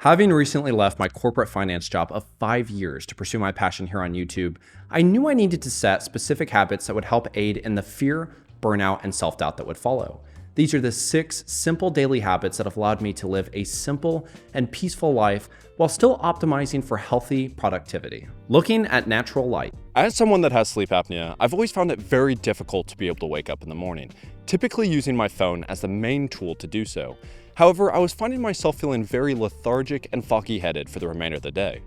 Having recently left my corporate finance job of 5 years to pursue my passion here on YouTube, I knew I needed to set specific habits that would help aid in the fear, burnout, and self-doubt that would follow. These are the 6 simple daily habits that have allowed me to live a simple and peaceful life while still optimizing for healthy productivity. Looking at natural light. As someone that has sleep apnea, I've always found it very difficult to be able to wake up in the morning, typically using my phone as the main tool to do so. However, I was finding myself feeling very lethargic and foggy-headed for the remainder of the day.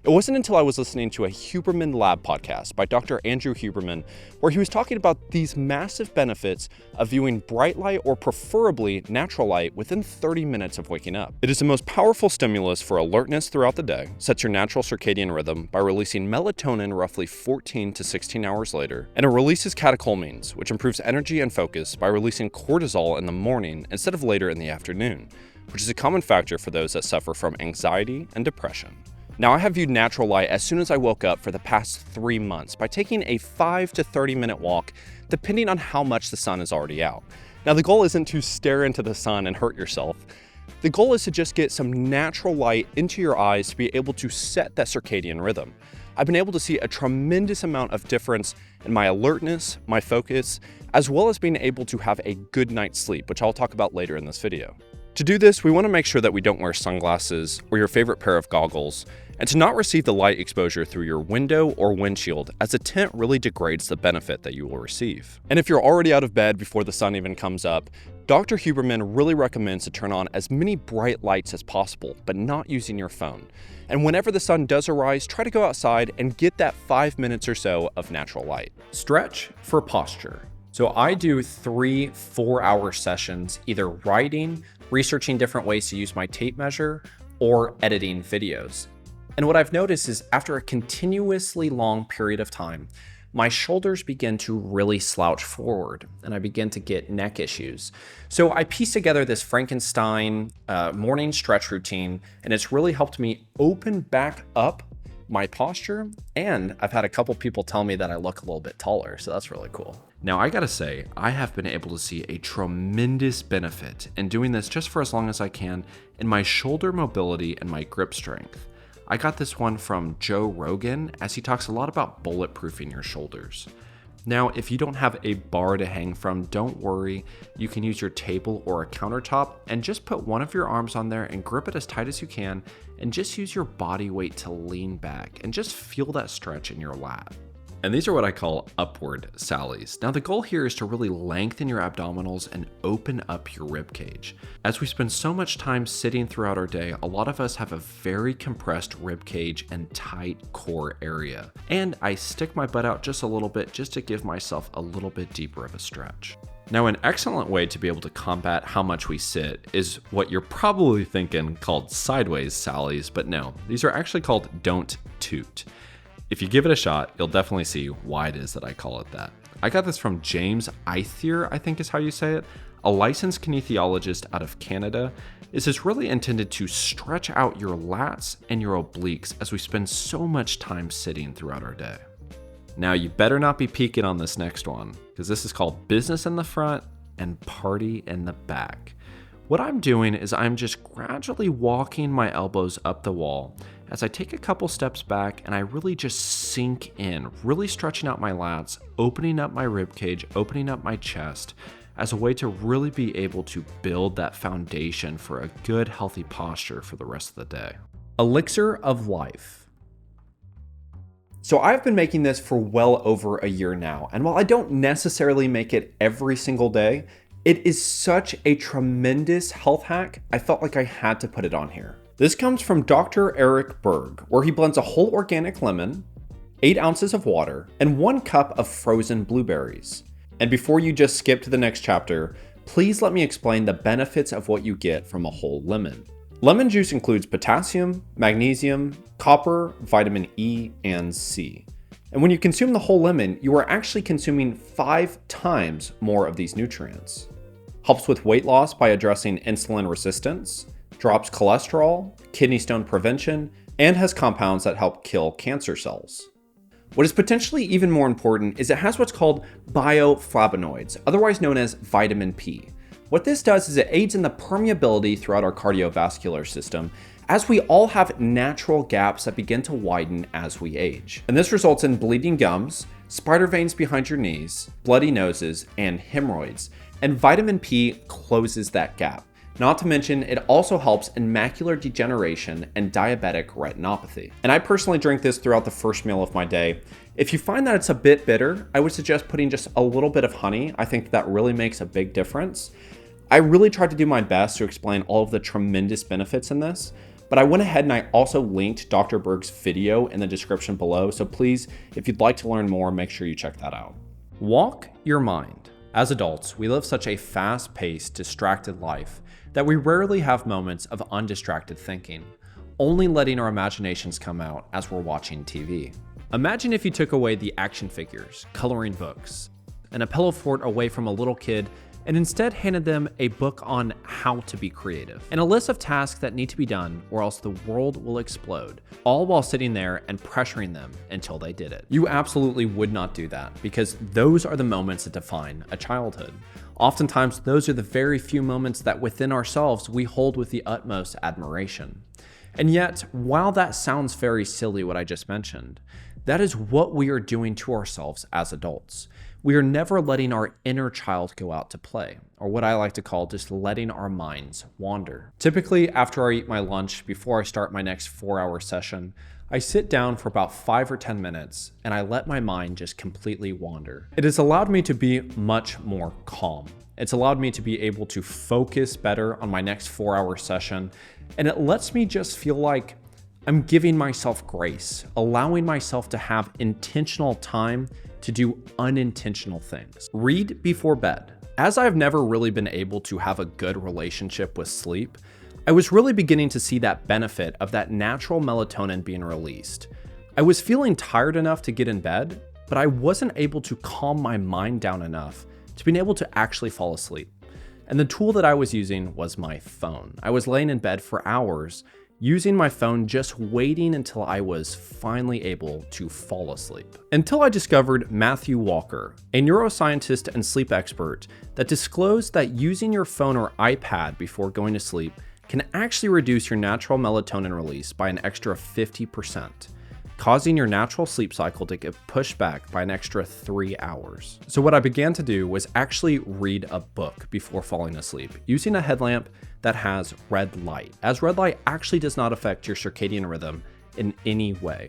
It wasn't until I was listening to a Huberman Lab podcast by Dr. Andrew Huberman, where he was talking about these massive benefits of viewing bright light or preferably natural light within 30 minutes of waking up. It is the most powerful stimulus for alertness throughout the day, sets your natural circadian rhythm by releasing melatonin roughly 14 to 16 hours later, and it releases catecholamines, which improves energy and focus by releasing cortisol in the morning instead of later in the afternoon, which is a common factor for those that suffer from anxiety and depression. Now, I have viewed natural light as soon as I woke up for the past 3 months by taking a 5 to 30 minute walk, depending on how much the sun is already out. Now, the goal isn't to stare into the sun and hurt yourself. The goal is to just get some natural light into your eyes to be able to set that circadian rhythm. I've been able to see a tremendous amount of difference in my alertness, my focus, as well as being able to have a good night's sleep, which I'll talk about later in this video. To do this, we want to make sure that we don't wear sunglasses or your favorite pair of goggles, and to not receive the light exposure through your window or windshield, as the tint really degrades the benefit that you will receive. And if you're already out of bed before the sun even comes up, Dr. Huberman really recommends to turn on as many bright lights as possible, but not using your phone. And whenever the sun does arise, try to go outside and get that 5 minutes or so of natural light. Stretch for posture. So I do 3 4-hour sessions, either writing, researching different ways to use my tape measure, or editing videos. And what I've noticed is after a continuously long period of time, my shoulders begin to really slouch forward and I begin to get neck issues. So I pieced together this Frankenstein morning stretch routine, and it's really helped me open back up my posture, and I've had a couple people tell me that I look a little bit taller, so that's really cool. Now, I gotta say, I have been able to see a tremendous benefit in doing this just for as long as I can in my shoulder mobility and my grip strength. I got this one from Joe Rogan, as he talks a lot about bulletproofing your shoulders. Now, if you don't have a bar to hang from, don't worry. You can use your table or a countertop and just put one of your arms on there and grip it as tight as you can, and just use your body weight to lean back and just feel that stretch in your lat. And these are what I call upward sallies. Now, the goal here is to really lengthen your abdominals and open up your rib cage. As we spend so much time sitting throughout our day, a lot of us have a very compressed rib cage and tight core area. And I stick my butt out just a little bit just to give myself a little bit deeper of a stretch. Now, an excellent way to be able to combat how much we sit is what you're probably thinking called sideways sallies, but no, these are actually called don't toot. If you give it a shot, you'll definitely see why it is that I call it that. I got this from James Eithier, I think is how you say it, a licensed kinesiologist out of Canada. This is really intended to stretch out your lats and your obliques as we spend so much time sitting throughout our day. Now, you better not be peeking on this next one, because this is called business in the front and party in the back. What I'm doing is I'm just gradually walking my elbows up the wall as I take a couple steps back and I really just sink in, really stretching out my lats, opening up my rib cage, opening up my chest as a way to really be able to build that foundation for a good, healthy posture for the rest of the day. Elixir of life. So I've been making this for well over a year now, and while I don't necessarily make it every single day, it is such a tremendous health hack, I felt like I had to put it on here. This comes from Dr. Berg, where he blends a whole organic lemon, 8 ounces of water, and 1 cup of frozen blueberries. And before you just skip to the next chapter, please let me explain the benefits of what you get from a whole lemon. Lemon juice includes potassium, magnesium, copper, vitamin E, and C. And when you consume the whole lemon, you are actually consuming 5 times more of these nutrients. Helps with weight loss by addressing insulin resistance, drops cholesterol, kidney stone prevention, and has compounds that help kill cancer cells. What is potentially even more important is it has what's called bioflavonoids, otherwise known as vitamin P. What this does is it aids in the permeability throughout our cardiovascular system, as we all have natural gaps that begin to widen as we age. And this results in bleeding gums, spider veins behind your knees, bloody noses, and hemorrhoids. And vitamin P closes that gap. Not to mention, it also helps in macular degeneration and diabetic retinopathy. And I personally drink this throughout the first meal of my day. If you find that it's a bit bitter, I would suggest putting just a little bit of honey. I think that really makes a big difference. I really tried to do my best to explain all of the tremendous benefits in this, but I went ahead and I also linked Dr. Berg's video in the description below. So please, if you'd like to learn more, make sure you check that out. Walk your mind. As adults, we live such a fast-paced, distracted life that we rarely have moments of undistracted thinking, only letting our imaginations come out as we're watching TV. Imagine if you took away the action figures, coloring books, and a pillow fort away from a little kid and instead handed them a book on how to be creative and a list of tasks that need to be done or else the world will explode, all while sitting there and pressuring them until they did it. You absolutely would not do that because those are the moments that define a childhood. Oftentimes, those are the very few moments that within ourselves we hold with the utmost admiration. And yet, while that sounds very silly what I just mentioned, that is what we are doing to ourselves as adults. We are never letting our inner child go out to play, or what I like to call just letting our minds wander. Typically, after I eat my lunch, before I start my next 4-hour session, I sit down for about 5 or 10 minutes and I let my mind just completely wander. It has allowed me to be much more calm. It's allowed me to be able to focus better on my next 4-hour session, and it lets me just feel like I'm giving myself grace, allowing myself to have intentional time to do unintentional things. Read before bed. As I've never really been able to have a good relationship with sleep, I was really beginning to see that benefit of that natural melatonin being released. I was feeling tired enough to get in bed, but I wasn't able to calm my mind down enough to being able to actually fall asleep. And the tool that I was using was my phone. I was laying in bed for hours, using my phone, just waiting until I was finally able to fall asleep. Until I discovered Matthew Walker, a neuroscientist and sleep expert, that disclosed that using your phone or iPad before going to sleep can actually reduce your natural melatonin release by an extra 50%, causing your natural sleep cycle to get pushed back by an extra 3 hours. So what I began to do was actually read a book before falling asleep, using a headlamp that has red light, as red light actually does not affect your circadian rhythm in any way.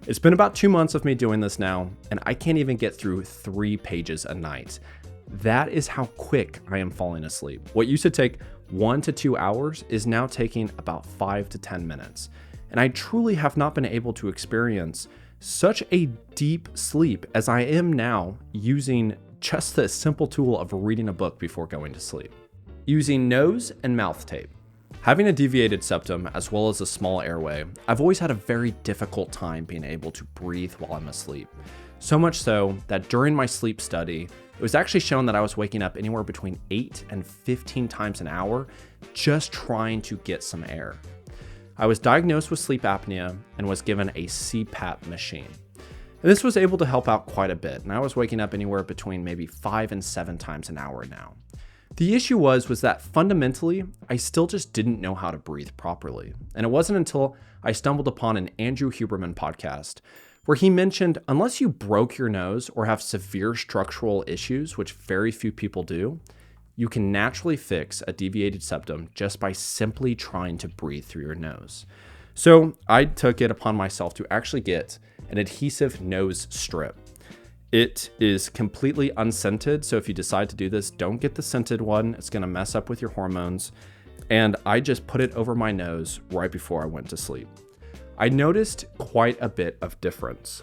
It's been about 2 months of me doing this now, and I can't even get through 3 pages a night. That is how quick I am falling asleep. What used to take 1 to 2 hours is now taking about 5 to 10 minutes. And I truly have not been able to experience such a deep sleep as I am now using just the simple tool of reading a book before going to sleep. Using nose and mouth tape. Having a deviated septum as well as a small airway, I've always had a very difficult time being able to breathe while I'm asleep. So much so that during my sleep study, it was actually shown that I was waking up anywhere between 8 and 15 times an hour just trying to get some air. I was diagnosed with sleep apnea and was given a CPAP machine. And this was able to help out quite a bit, and I was waking up anywhere between maybe 5 and 7 times an hour now. The issue was that fundamentally, I still just didn't know how to breathe properly. And it wasn't until I stumbled upon an Andrew Huberman podcast where he mentioned unless you broke your nose or have severe structural issues, which very few people do, you can naturally fix a deviated septum just by simply trying to breathe through your nose. So I took it upon myself to actually get an adhesive nose strip. It is completely unscented, so if you decide to do this, don't get the scented one. It's gonna mess up with your hormones. And I just put it over my nose right before I went to sleep. I noticed quite a bit of difference,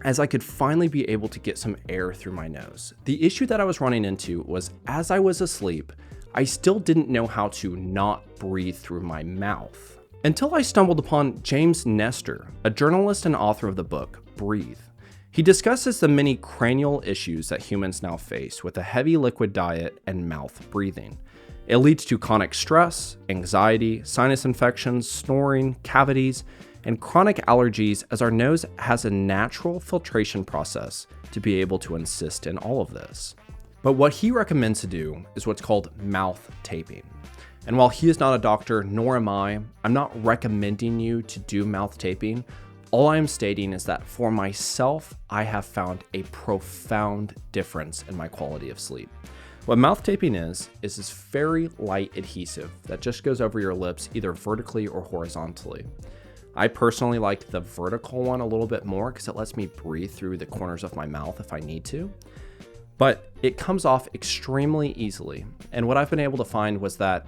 as I could finally be able to get some air through my nose. The issue that I was running into was as I was asleep, I still didn't know how to not breathe through my mouth. Until I stumbled upon James Nestor, a journalist and author of the book, Breathe. He discusses the many cranial issues that humans now face with a heavy liquid diet and mouth breathing. It leads to chronic stress, anxiety, sinus infections, snoring, cavities, and chronic allergies, as our nose has a natural filtration process to be able to assist in all of this. But what he recommends to do is what's called mouth taping. And while he is not a doctor, nor am I, I'm not recommending you to do mouth taping. All I am stating is that for myself, I have found a profound difference in my quality of sleep. What mouth taping is this very light adhesive that just goes over your lips either vertically or horizontally. I personally like the vertical one a little bit more because it lets me breathe through the corners of my mouth if I need to. But it comes off extremely easily. And what I've been able to find was that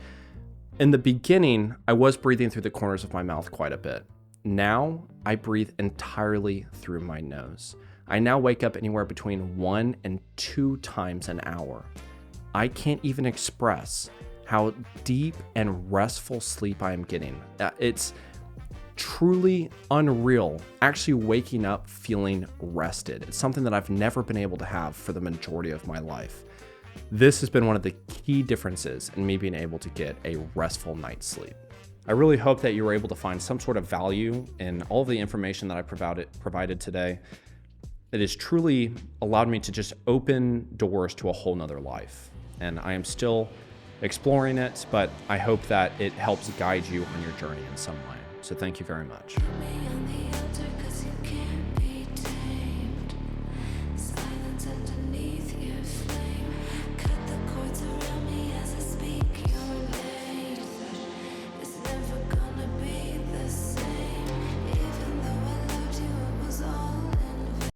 in the beginning, I was breathing through the corners of my mouth quite a bit. Now I breathe entirely through my nose. I now wake up anywhere between 1 and 2 times an hour. I can't even express how deep and restful sleep I am getting. It's truly unreal actually waking up feeling rested. It's something that I've never been able to have for the majority of my life. This has been one of the key differences in me being able to get a restful night's sleep. I really hope that you were able to find some sort of value in all of the information that I provided today. It has truly allowed me to just open doors to a whole nother life. And I am still exploring it, but I hope that it helps guide you on your journey in some way. So thank you very much.